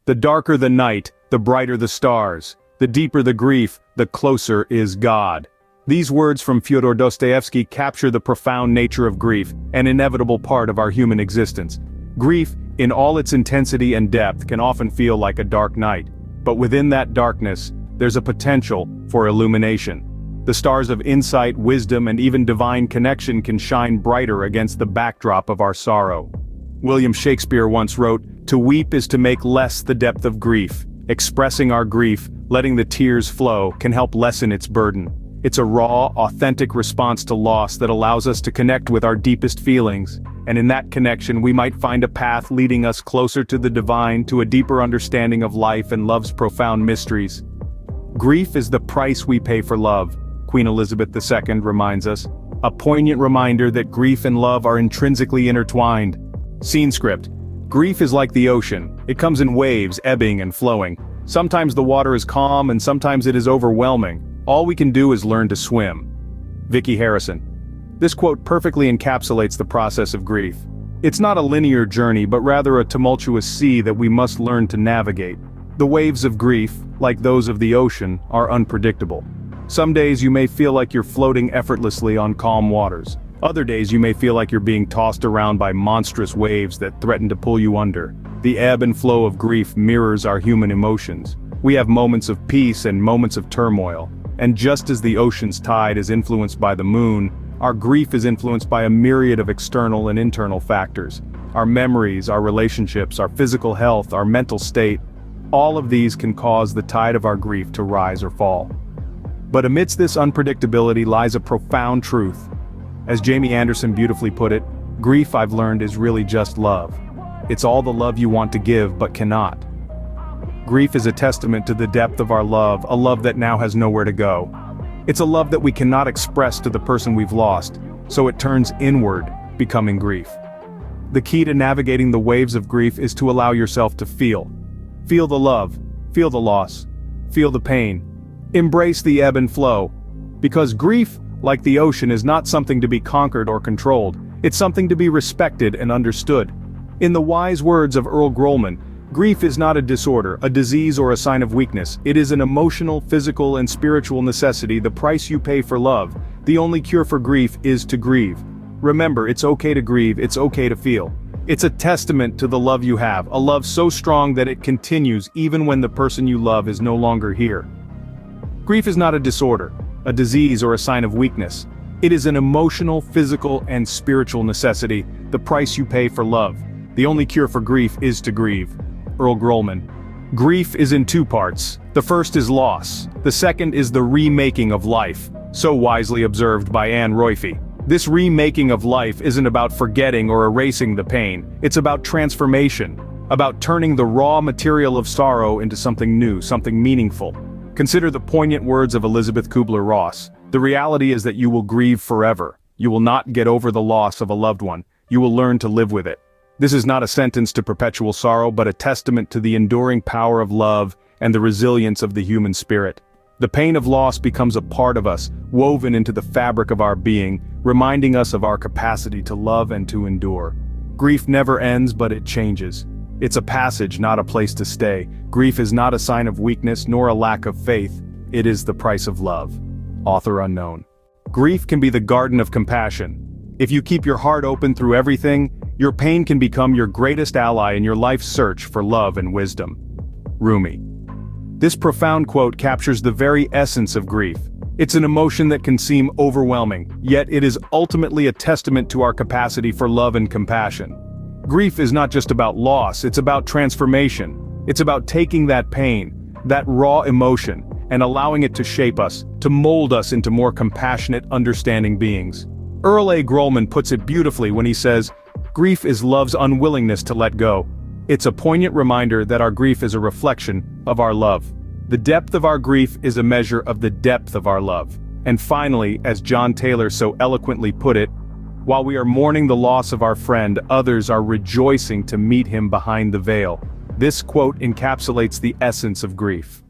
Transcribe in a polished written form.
The darker the night, the brighter the stars. The deeper the grief, the closer is God. These words from Fyodor Dostoevsky capture the profound nature of grief, an inevitable part of our human existence. Grief, in all its intensity and depth, can often feel like a dark night. But within that darkness, there's a potential for illumination. The stars of insight, wisdom, and even divine connection can shine brighter against the backdrop of our sorrow. William Shakespeare once wrote, "To weep is to make less the depth of grief. Expressing our grief, letting the tears flow, can help lessen its burden." It's a raw, authentic response to loss that allows us to connect with our deepest feelings, and in that connection we might find a path leading us closer to the divine, to a deeper understanding of life and love's profound mysteries. Grief is the price we pay for love, Queen Elizabeth II reminds us, a poignant reminder that grief and love are intrinsically intertwined. Scene script. Grief is like the ocean. It comes in waves, ebbing and flowing. Sometimes the water is calm and sometimes it is overwhelming. All we can do is learn to swim. Vicky Harrison. This quote perfectly encapsulates the process of grief. It's not a linear journey, but rather a tumultuous sea that we must learn to navigate. The waves of grief, like those of the ocean, are unpredictable. Some days you may feel like you're floating effortlessly on calm waters. Other days you may feel like you're being tossed around by monstrous waves that threaten to pull you under. The ebb and flow of grief mirrors our human emotions. We have moments of peace and moments of turmoil. And just as the ocean's tide is influenced by the moon, our grief is influenced by a myriad of external and internal factors. Our memories, our relationships, our physical health, our mental state, all of these can cause the tide of our grief to rise or fall. But amidst this unpredictability lies a profound truth. As Jamie Anderson beautifully put it, grief, I've learned, is really just love. It's all the love you want to give but cannot. Grief is a testament to the depth of our love, a love that now has nowhere to go. It's a love that we cannot express to the person we've lost, so it turns inward, becoming grief. The key to navigating the waves of grief is to allow yourself to feel. Feel the love, feel the loss, feel the pain. Embrace the ebb and flow. Because grief, like the ocean, is not something to be conquered or controlled. It's something to be respected and understood. In the wise words of Earl Grolman, grief is not a disorder, a disease, or a sign of weakness. It is an emotional, physical, and spiritual necessity, the price you pay for love. The only cure for grief is to grieve. Remember, it's okay to grieve, it's okay to feel. It's a testament to the love you have, a love so strong that it continues even when the person you love is no longer here. Grief is not a disorder, a disease, or a sign of weakness. It is an emotional, physical, and spiritual necessity, the price you pay for love. The only cure for grief is to grieve. Earl Grolman. Grief is in two parts. The first is loss. The second is the remaking of life, so wisely observed by Anne Royfie. This remaking of life isn't about forgetting or erasing the pain. It's about transformation, about turning the raw material of sorrow into something new, something meaningful. Consider the poignant words of Elizabeth Kubler-Ross. The reality is that you will grieve forever. You will not get over the loss of a loved one. You will learn to live with it. This is not a sentence to perpetual sorrow, but a testament to the enduring power of love and the resilience of the human spirit. The pain of loss becomes a part of us, woven into the fabric of our being, reminding us of our capacity to love and to endure. Grief never ends, but it changes. It's a passage, not a place to stay. Grief is not a sign of weakness nor a lack of faith. It is the price of love. Author unknown. Grief can be the garden of compassion. If you keep your heart open through everything, your pain can become your greatest ally in your life's search for love and wisdom. Rumi. This profound quote captures the very essence of grief. It's an emotion that can seem overwhelming, yet it is ultimately a testament to our capacity for love and compassion. Grief is not just about loss, it's about transformation. It's about taking that pain, that raw emotion, and allowing it to shape us, to mold us into more compassionate, understanding beings. Earl A. Grolman puts it beautifully when he says, "Grief is love's unwillingness to let go." It's a poignant reminder that our grief is a reflection of our love. The depth of our grief is a measure of the depth of our love. And finally, as John Taylor so eloquently put it, while we are mourning the loss of our friend, others are rejoicing to meet him behind the veil. This quote encapsulates the essence of grief.